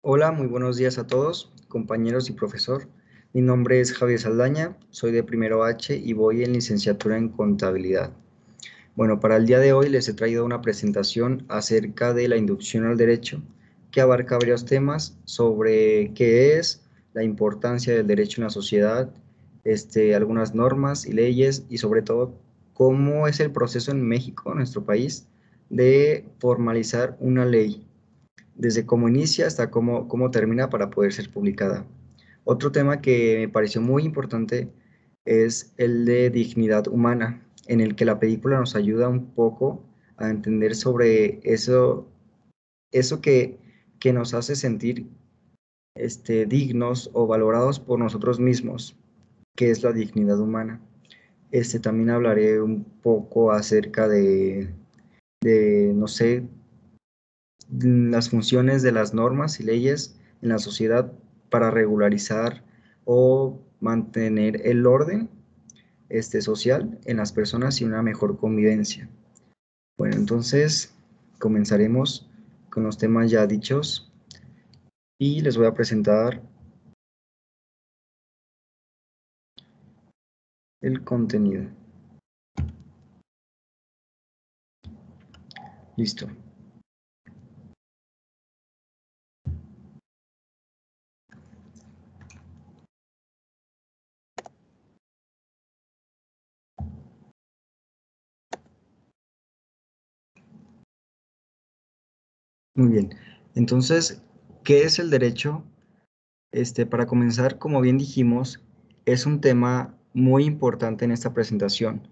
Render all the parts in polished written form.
Hola, muy buenos días a todos, compañeros y profesor. Mi nombre es Javier Saldaña, soy de primero H y voy en licenciatura en contabilidad. Bueno, para el día de hoy les he traído una presentación acerca de la inducción al derecho, que abarca varios temas sobre qué es, la importancia del derecho en la sociedad, algunas normas y leyes y sobre todo cómo es el proceso en México, nuestro país, de formalizar una ley desde cómo inicia hasta cómo termina para poder ser publicada. Otro tema que me pareció muy importante es el de dignidad humana, en el que la película nos ayuda un poco a entender sobre eso que nos hace sentir dignos o valorados por nosotros mismos, que es la dignidad humana. También hablaré un poco acerca no sé, las funciones de las normas y leyes en la sociedad para regularizar o mantener el orden social en las personas y una mejor convivencia. Bueno, entonces comenzaremos con los temas ya dichos y les voy a presentar el contenido. Listo. Muy bien. Entonces, ¿qué es el derecho? Para comenzar, como bien dijimos, es un tema muy importante en esta presentación,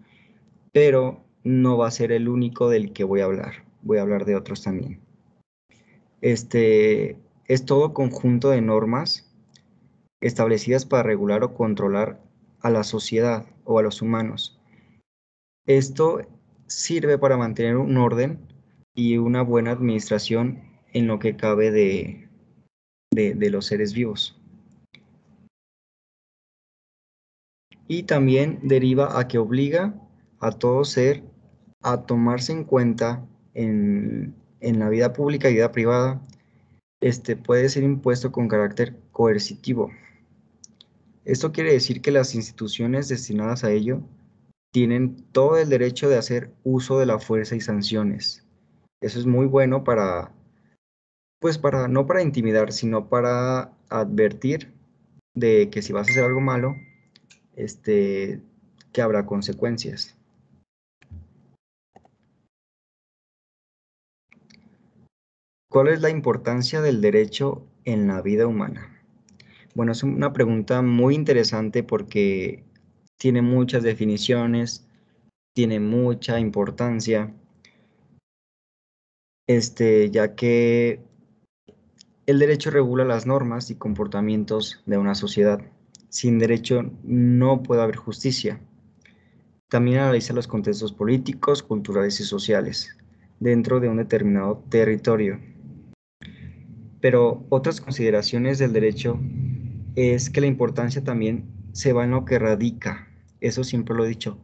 pero no va a ser el único del que voy a hablar. Voy a hablar de otros también. Es todo conjunto de normas establecidas para regular o controlar a la sociedad o a los humanos. Esto sirve para mantener un orden y una buena administración en lo que cabe de los seres vivos. Y también deriva a que obliga a todo ser a tomarse en cuenta en la vida pública y vida privada. Puede ser impuesto con carácter coercitivo. Esto quiere decir que las instituciones destinadas a ello tienen todo el derecho de hacer uso de la fuerza y sanciones. Eso es muy bueno no para intimidar, sino para advertir de que si vas a hacer algo malo, que habrá consecuencias. ¿Cuál es la importancia del derecho en la vida humana? Bueno, es una pregunta muy interesante porque tiene muchas definiciones, tiene mucha importancia, ya que el derecho regula las normas y comportamientos de una sociedad. Sin derecho no puede haber justicia. También analiza los contextos políticos, culturales y sociales dentro de un determinado territorio. Pero otras consideraciones del derecho es que la importancia también se va en lo que radica, eso siempre lo he dicho,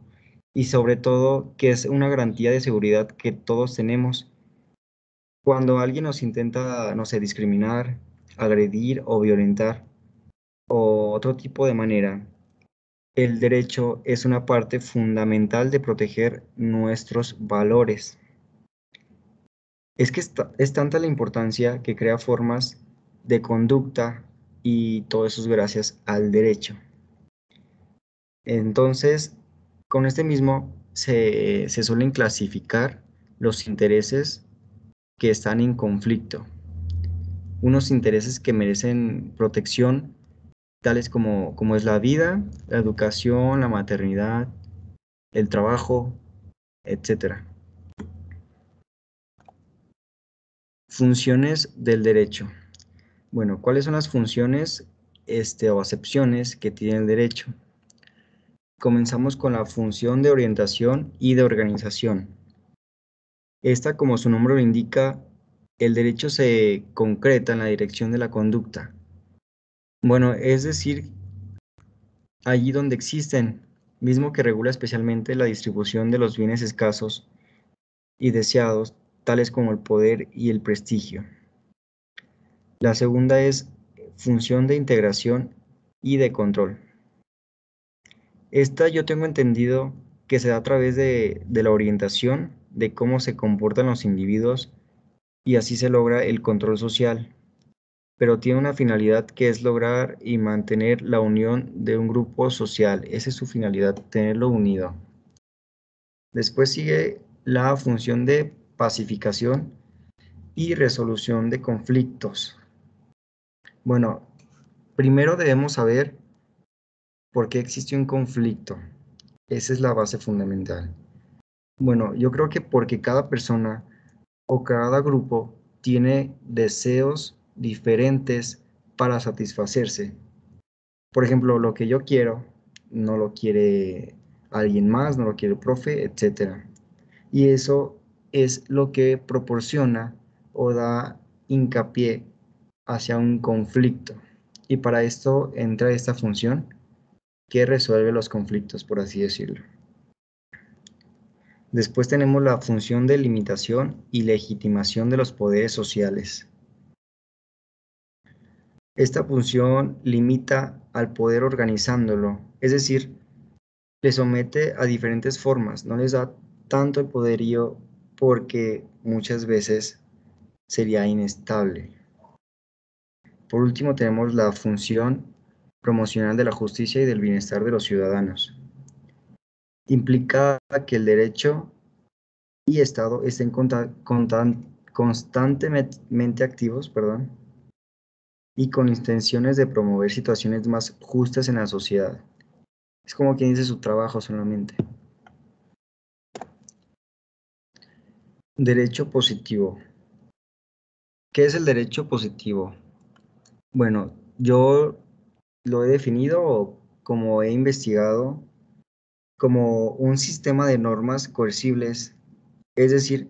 y sobre todo que es una garantía de seguridad que todos tenemos. Cuando alguien nos intenta, no sé, discriminar, agredir o violentar, o otro tipo de manera, el derecho es una parte fundamental de proteger nuestros valores. Es que es tanta la importancia que crea formas de conducta y todo eso es gracias al derecho. Entonces, con este mismo se suelen clasificar los intereses que están en conflicto. Unos intereses que merecen protección, tales como es la vida, la educación, la maternidad, el trabajo, etcétera. Funciones del derecho. Bueno, ¿cuáles son las funciones o acepciones que tiene el derecho? Comenzamos con la función de orientación y de organización. Esta, como su nombre lo indica, el derecho se concreta en la dirección de la conducta. Bueno, es decir, allí donde existen, mismo que regula especialmente la distribución de los bienes escasos y deseados, tales como el poder y el prestigio. La segunda es función de integración y de control. Esta yo tengo entendido que se da a través de la orientación, de cómo se comportan los individuos y así se logra el control social, pero tiene una finalidad que es lograr y mantener la unión de un grupo social. Esa es su finalidad, tenerlo unido. Después sigue la función de pacificación y resolución de conflictos. Bueno, primero debemos saber por qué existe un conflicto. Esa es la base fundamental. Bueno, yo creo que porque cada persona o cada grupo tiene deseos diferentes para satisfacerse. Por ejemplo, lo que yo quiero no lo quiere alguien más, no lo quiere el profe, etcétera. Y eso es lo que proporciona o da hincapié hacia un conflicto. Y para esto entra esta función que resuelve los conflictos, por así decirlo. Después tenemos la función de limitación y legitimación de los poderes sociales. Esta función limita al poder organizándolo, es decir, le somete a diferentes formas, no les da tanto el poderío porque muchas veces sería inestable. Por último, tenemos la función promocional de la justicia y del bienestar de los ciudadanos. Implica que el derecho y Estado estén constantemente activos, y con intenciones de promover situaciones más justas en la sociedad. Es como quien dice su trabajo solamente. Derecho positivo. ¿Qué es el derecho positivo? Bueno, yo lo he definido como he investigado como un sistema de normas coercibles, es decir,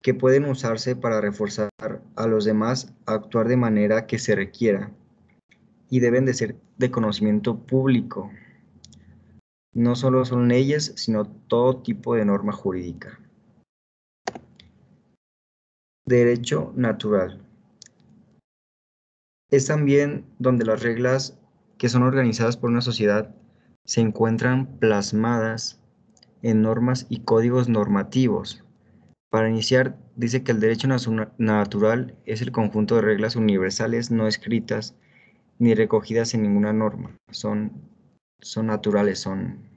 que pueden usarse para reforzar a los demás a actuar de manera que se requiera y deben de ser de conocimiento público. No solo son leyes, sino todo tipo de norma jurídica. Derecho natural. Es también donde las reglas que son organizadas por una sociedad se encuentran plasmadas en normas y códigos normativos. Para iniciar, dice que el derecho natural es el conjunto de reglas universales no escritas ni recogidas en ninguna norma. Son naturales, son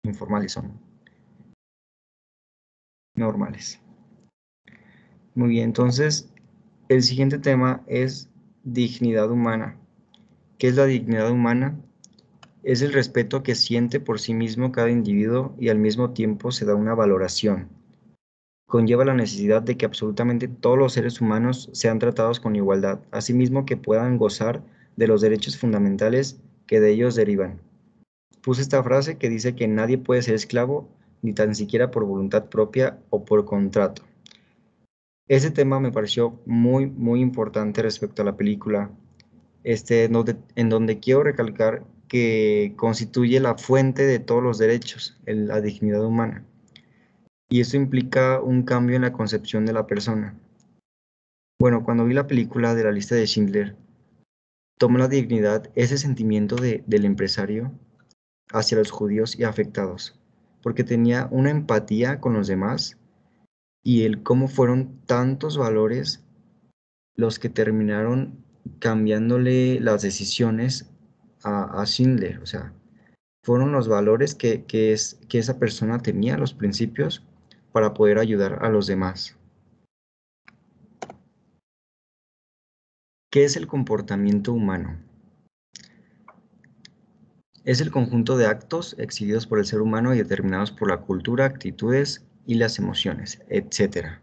informales, son normales. Muy bien, entonces el siguiente tema es dignidad humana. ¿Qué es la dignidad humana? Es el respeto que siente por sí mismo cada individuo y al mismo tiempo se da una valoración. Conlleva la necesidad de que absolutamente todos los seres humanos sean tratados con igualdad, asimismo que puedan gozar de los derechos fundamentales que de ellos derivan. Puse esta frase que dice que nadie puede ser esclavo, ni tan siquiera por voluntad propia o por contrato. Ese tema me pareció muy, muy importante respecto a la película, en donde quiero recalcar que constituye la fuente de todos los derechos, la dignidad humana. Y esto implica un cambio en la concepción de la persona. Bueno, cuando vi la película de la lista de Schindler, tomó la dignidad, ese sentimiento del empresario hacia los judíos y afectados, porque tenía una empatía con los demás y el cómo fueron tantos valores los que terminaron cambiándole las decisiones a Schindler. O sea, fueron los valores que esa persona tenía, los principios, para poder ayudar a los demás. ¿Qué es el comportamiento humano? Es el conjunto de actos exhibidos por el ser humano y determinados por la cultura, actitudes y las emociones, etc.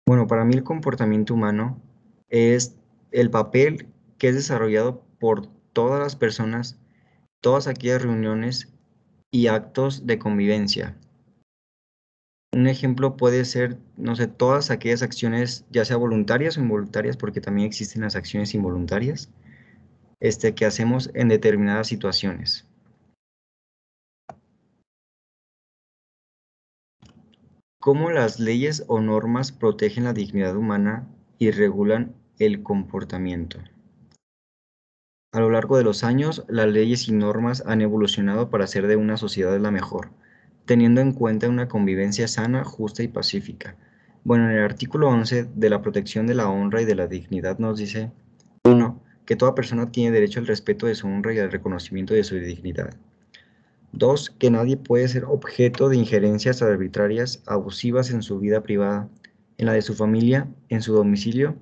Bueno, para mí el comportamiento humano es el papel que es desarrollado por todas las personas, todas aquellas reuniones y actos de convivencia. Un ejemplo puede ser, no sé, todas aquellas acciones, ya sea voluntarias o involuntarias, porque también existen las acciones involuntarias, que hacemos en determinadas situaciones. ¿Cómo las leyes o normas protegen la dignidad humana y regulan el comportamiento. A lo largo de los años, las leyes y normas han evolucionado para hacer de una sociedad la mejor, teniendo en cuenta una convivencia sana, justa y pacífica. Bueno, en el artículo 11 de la protección de la honra y de la dignidad nos dice: 1. Que toda persona tiene derecho al respeto de su honra y al reconocimiento de su dignidad. 2. Que nadie puede ser objeto de injerencias arbitrarias, abusivas en su vida privada, en la de su familia, en su domicilio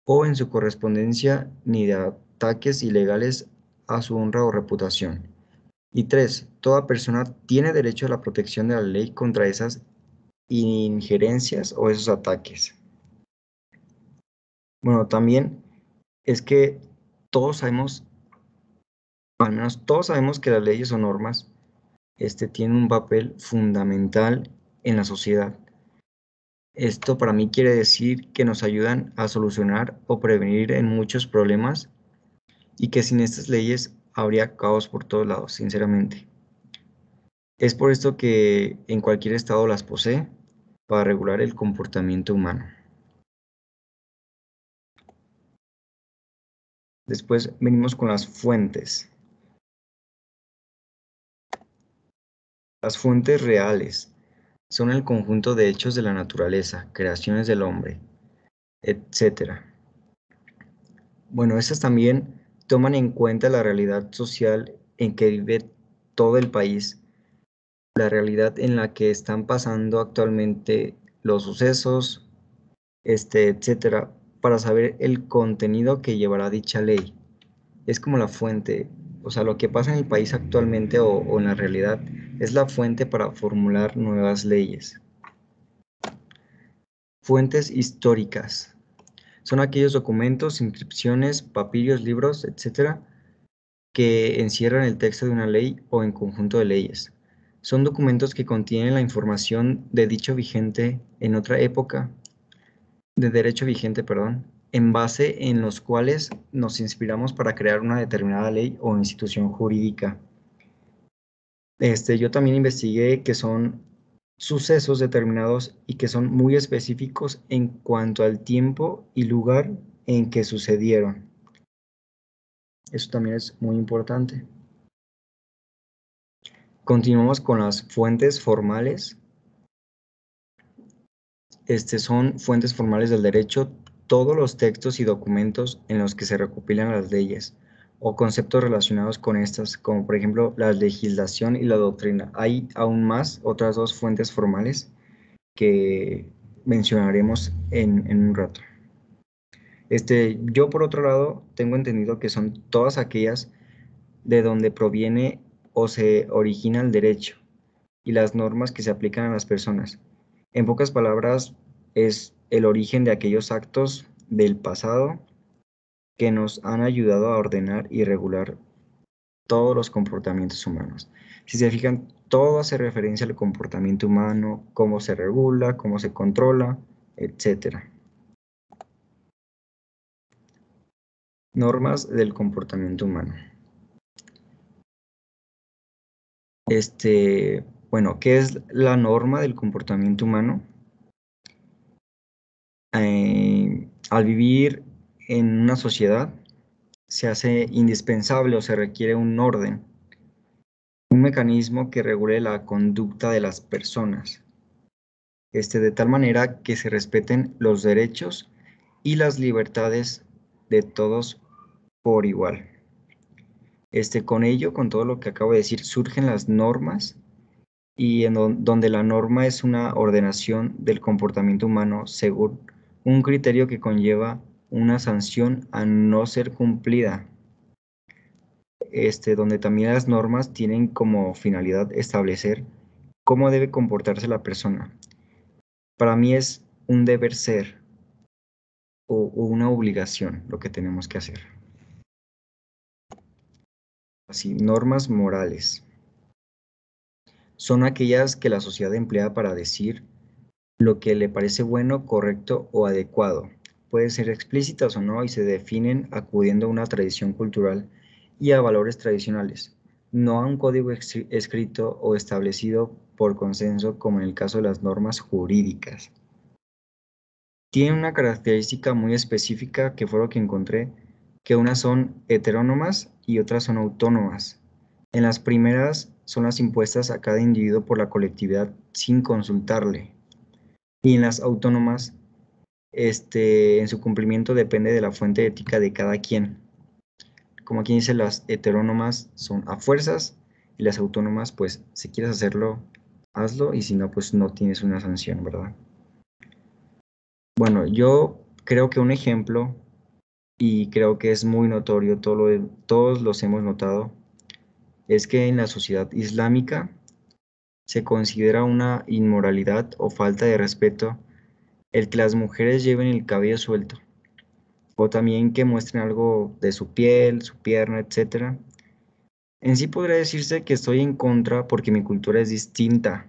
o en su correspondencia, ni de ataques ilegales a su honra o reputación. Y 3. Toda persona tiene derecho a la protección de la ley contra esas injerencias o esos ataques. Bueno, también es que todos sabemos, al menos todos sabemos que las leyes o normas tienen un papel fundamental en la sociedad. Esto para mí quiere decir que nos ayudan a solucionar o prevenir en muchos problemas y que sin estas leyes habría caos por todos lados, sinceramente. Es por esto que en cualquier estado las posee para regular el comportamiento humano. Después venimos con las fuentes. Las fuentes reales son el conjunto de hechos de la naturaleza, creaciones del hombre, etc. Bueno, estas también toman en cuenta la realidad social en que vive todo el país, la realidad en la que están pasando actualmente los sucesos, etcétera, para saber el contenido que llevará dicha ley. Es como la fuente, o sea, lo que pasa en el país actualmente o en la realidad es la fuente para formular nuevas leyes. Fuentes históricas. Son aquellos documentos, inscripciones, papirios, libros, etcétera, que encierran el texto de una ley o en conjunto de leyes. Son documentos que contienen la información de dicho vigente en otra época, de derecho vigente, perdón, en base en los cuales nos inspiramos para crear una determinada ley o institución jurídica. Yo también investigué que son sucesos determinados y que son muy específicos en cuanto al tiempo y lugar en que sucedieron. Eso también es muy importante. Continuamos con las fuentes formales. Son fuentes formales del derecho todos los textos y documentos en los que se recopilan las leyes o conceptos relacionados con estas, como por ejemplo la legislación y la doctrina. Hay aún más otras dos fuentes formales que mencionaremos en un rato. Yo por otro lado tengo entendido que son todas aquellas de donde proviene o se origina el derecho y las normas que se aplican a las personas. En pocas palabras, es el origen de aquellos actos del pasado que nos han ayudado a ordenar y regular todos los comportamientos humanos. Si se fijan, todo hace referencia al comportamiento humano, cómo se regula, cómo se controla, etc. Normas del comportamiento humano. Bueno, ¿qué es la norma del comportamiento humano? Al vivir en una sociedad, se hace indispensable o se requiere un orden, un mecanismo que regule la conducta de las personas, de tal manera que se respeten los derechos y las libertades de todos por igual. Con ello, con todo lo que acabo de decir, surgen las normas y donde la norma es una ordenación del comportamiento humano según un criterio que conlleva una sanción a no ser cumplida. Donde también las normas tienen como finalidad establecer cómo debe comportarse la persona. Para mí es un deber ser o una obligación lo que tenemos que hacer. Así, normas morales. Son aquellas que la sociedad emplea para decir lo que le parece bueno, correcto o adecuado. Pueden ser explícitas o no y se definen acudiendo a una tradición cultural y a valores tradicionales, no a un código escrito o establecido por consenso como en el caso de las normas jurídicas. Tienen una característica muy específica que fue lo que encontré, que unas son heterónomas y otras son autónomas. En las primeras son las impuestas a cada individuo por la colectividad sin consultarle. Y en las autónomas, en su cumplimiento depende de la fuente ética de cada quien. Como aquí dice, las heterónomas son a fuerzas y las autónomas, pues si quieres hacerlo, hazlo y si no, pues no tienes una sanción, ¿verdad? Bueno, yo creo que un ejemplo, y creo que es muy notorio, todos los hemos notado, es que en la sociedad islámica se considera una inmoralidad o falta de respeto el que las mujeres lleven el cabello suelto, o también que muestren algo de su piel, su pierna, etcétera. En sí podría decirse que estoy en contra porque mi cultura es distinta,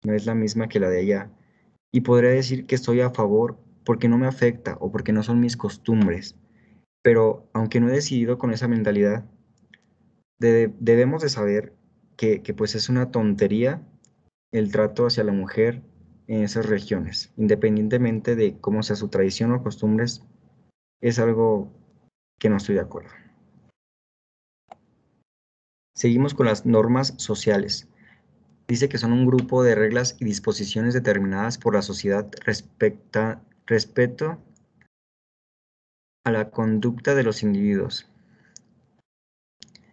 no es la misma que la de allá. Y podría decir que estoy a favor porque no me afecta o porque no son mis costumbres. Pero aunque no he decidido con esa mentalidad, debemos de saber que pues es una tontería el trato hacia la mujer en esas regiones, independientemente de cómo sea su tradición o costumbres, es algo que no estoy de acuerdo. Seguimos con las normas sociales. Dice que son un grupo de reglas y disposiciones determinadas por la sociedad respecto a la conducta de los individuos.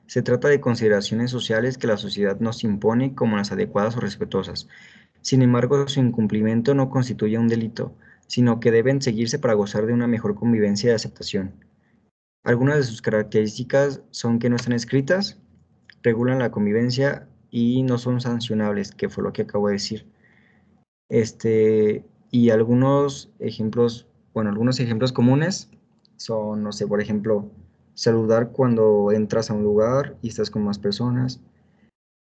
Se trata de consideraciones sociales que la sociedad nos impone como las adecuadas o respetuosas. Sin embargo, su incumplimiento no constituye un delito, sino que deben seguirse para gozar de una mejor convivencia y aceptación. Algunas de sus características son que no están escritas, regulan la convivencia y no son sancionables, que fue lo que acabo de decir. Y algunos ejemplos comunes son, no sé, por ejemplo, saludar cuando entras a un lugar y estás con más personas,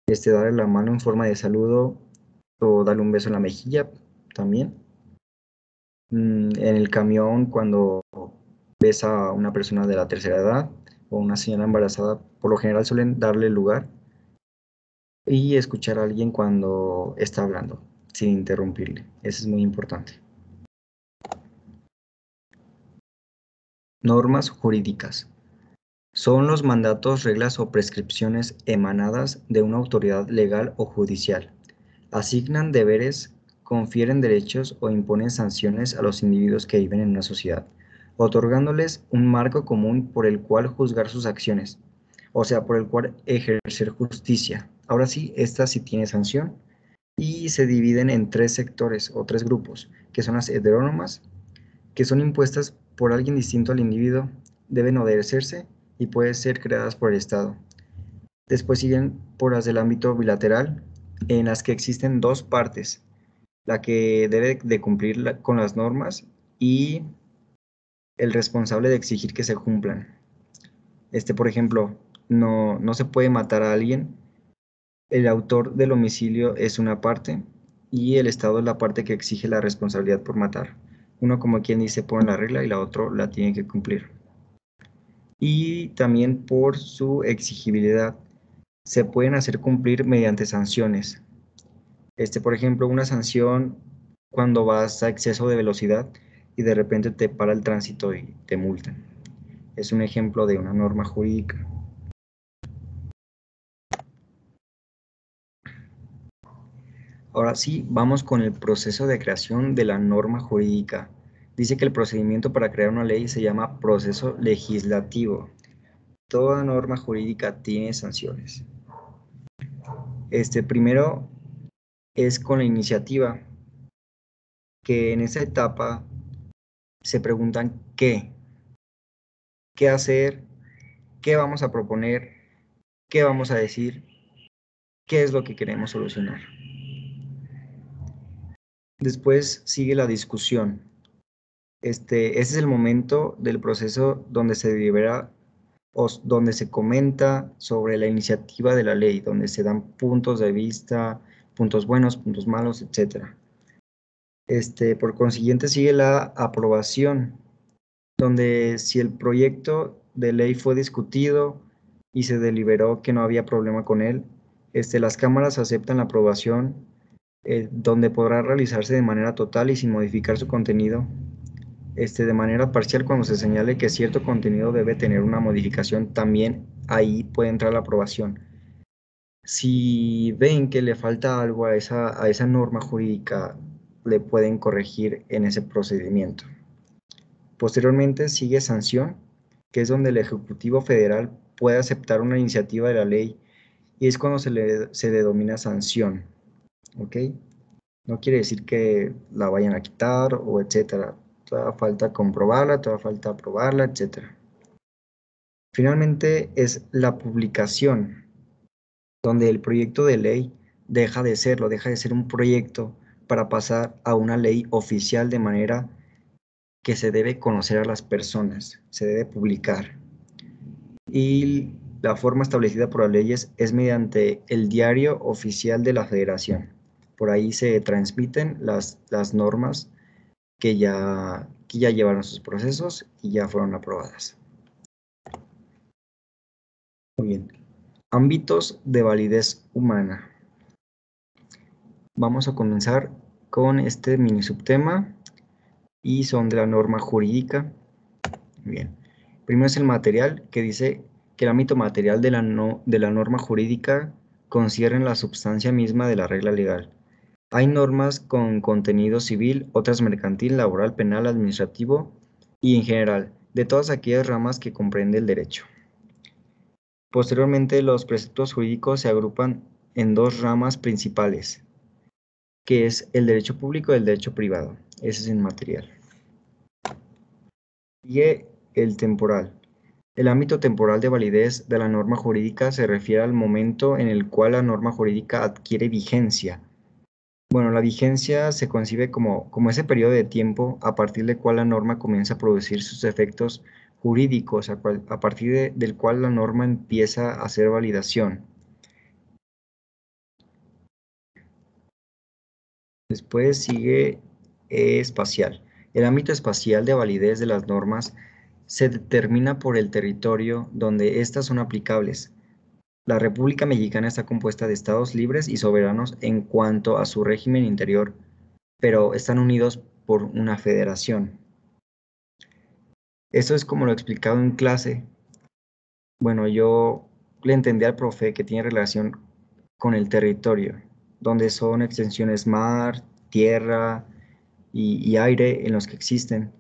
darle la mano en forma de saludo o darle un beso en la mejilla también. En el camión, cuando ves a una persona de la tercera edad o una señora embarazada, por lo general suelen darle lugar y escuchar a alguien cuando está hablando, sin interrumpirle. Eso es muy importante. Normas jurídicas. Son los mandatos, reglas o prescripciones emanadas de una autoridad legal o judicial. Asignan deberes, confieren derechos o imponen sanciones a los individuos que viven en una sociedad, otorgándoles un marco común por el cual juzgar sus acciones, o sea, por el cual ejercer justicia. Ahora sí, esta sí tiene sanción y se dividen en tres sectores o tres grupos, que son las heterónomas, que son impuestas por alguien distinto al individuo, deben obedecerse y pueden ser creadas por el Estado. Después siguen por las del ámbito bilateral, en las que existen dos partes, la que debe de cumplir con las normas y el responsable de exigir que se cumplan. Por ejemplo, no se puede matar a alguien, el autor del homicidio es una parte y el Estado es la parte que exige la responsabilidad por matar. Uno como quien dice pone la regla y la otra la tiene que cumplir. Y también por su exigibilidad se pueden hacer cumplir mediante sanciones. Por ejemplo, una sanción cuando vas a exceso de velocidad y de repente te para el tránsito y te multan. Es un ejemplo de una norma jurídica. Ahora sí, vamos con el proceso de creación de la norma jurídica. Dice que el procedimiento para crear una ley se llama proceso legislativo. Toda norma jurídica tiene sanciones. Primero es con la iniciativa, que en esa etapa se preguntan qué hacer, qué vamos a proponer, qué vamos a decir, qué es lo que queremos solucionar. Después sigue la discusión. Ese es el momento del proceso donde se delibera o donde se comenta sobre la iniciativa de la ley, donde se dan puntos de vista, puntos buenos, puntos malos, etc. Por consiguiente sigue la aprobación, donde si el proyecto de ley fue discutido y se deliberó que no había problema con él, las cámaras aceptan la aprobación, donde podrá realizarse de manera total y sin modificar su contenido, de manera parcial cuando se señale que cierto contenido debe tener una modificación, también ahí puede entrar la aprobación. Si ven que le falta algo a esa norma jurídica, le pueden corregir en ese procedimiento. Posteriormente sigue sanción, que es donde el Ejecutivo Federal puede aceptar una iniciativa de la ley y es cuando se le denomina sanción, ¿ok? No quiere decir que la vayan a quitar o etcétera. Todavía falta comprobarla, todavía falta aprobarla, etcétera. Finalmente es la publicación, donde el proyecto de ley deja de serlo, deja de ser un proyecto para pasar a una ley oficial de manera que se debe conocer a las personas, se debe publicar. Y la forma establecida por las leyes es mediante el diario oficial de la Federación. Por ahí se transmiten las normas que ya llevaron sus procesos y ya fueron aprobadas. Muy bien. Ámbitos de validez humana. Vamos a comenzar con este mini subtema y son de la norma jurídica. Bien. Primero es el material, que dice que el ámbito material de la norma jurídica concierne la substancia misma de la regla legal. Hay normas con contenido civil, otras mercantil, laboral, penal, administrativo y en general, de todas aquellas ramas que comprende el derecho. Posteriormente, los preceptos jurídicos se agrupan en dos ramas principales, que es el derecho público y el derecho privado. Ese es el material. Y el temporal. El ámbito temporal de validez de la norma jurídica se refiere al momento en el cual la norma jurídica adquiere vigencia. Bueno, la vigencia se concibe como ese periodo de tiempo a partir del cual la norma comienza a producir sus efectos jurídicos, a partir del cual la norma empieza a hacer validación. Después sigue espacial. El ámbito espacial de validez de las normas se determina por el territorio donde éstas son aplicables. La República Mexicana está compuesta de estados libres y soberanos en cuanto a su régimen interior, pero están unidos por una federación. Esto es como lo he explicado en clase. Bueno, yo le entendí al profe que tiene relación con el territorio, donde son extensiones mar, tierra y aire en los que existen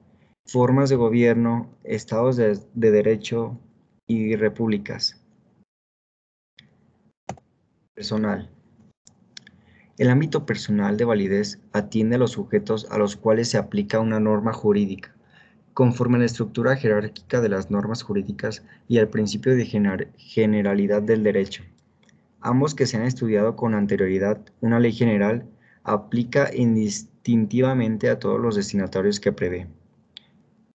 formas de gobierno, estados de derecho y repúblicas. Personal. El ámbito personal de validez atiende a los sujetos a los cuales se aplica una norma jurídica, conforme a la estructura jerárquica de las normas jurídicas y al principio de generalidad del derecho. Ambos que se han estudiado con anterioridad, una ley general aplica indistintivamente a todos los destinatarios que prevé.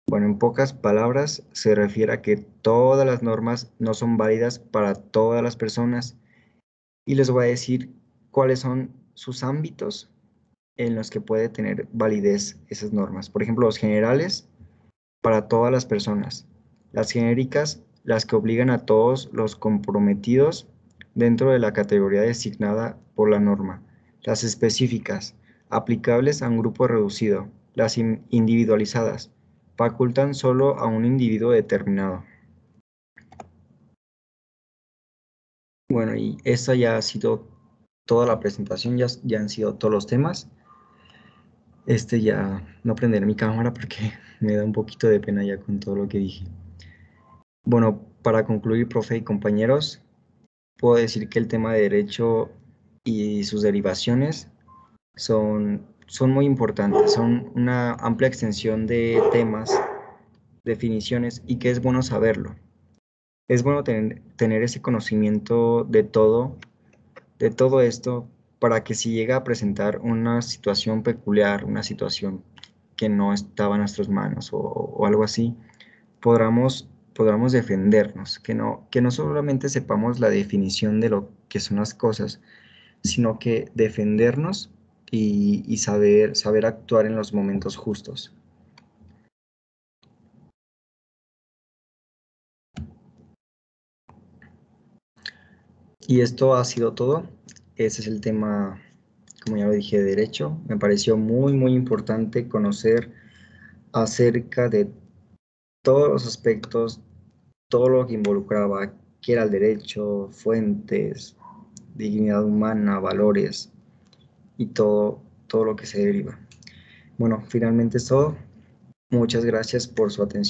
Bueno, en pocas palabras, se refiere a que todas las normas no son válidas para todas las personas y les voy a decir cuáles son sus ámbitos en los que puede tener validez esas normas. Por ejemplo, los generales para todas las personas, las genéricas, las que obligan a todos los comprometidos dentro de la categoría designada por la norma, las específicas, aplicables a un grupo reducido, las individualizadas, facultan solo a un individuo determinado. Bueno, y esta ya ha sido toda la presentación, ya han sido todos los temas. Ya no prenderé mi cámara porque me da un poquito de pena ya con todo lo que dije. Bueno, para concluir, profe y compañeros, puedo decir que el tema de derecho y sus derivaciones son muy importantes, son una amplia extensión de temas, definiciones y que es bueno saberlo. Es bueno tener ese conocimiento de todo esto para que si llega a presentar una situación peculiar, una situación que no estaba en nuestras manos o algo así, podamos defendernos, que no solamente sepamos la definición de lo que son las cosas, sino que defendernos y saber actuar en los momentos justos. Y esto ha sido todo. Ese es el tema, como ya lo dije, de derecho. Me pareció muy, muy importante conocer acerca de todos los aspectos, todo lo que involucraba, que era el derecho, fuentes, dignidad humana, valores y todo lo que se deriva. Bueno, finalmente es todo. Muchas gracias por su atención.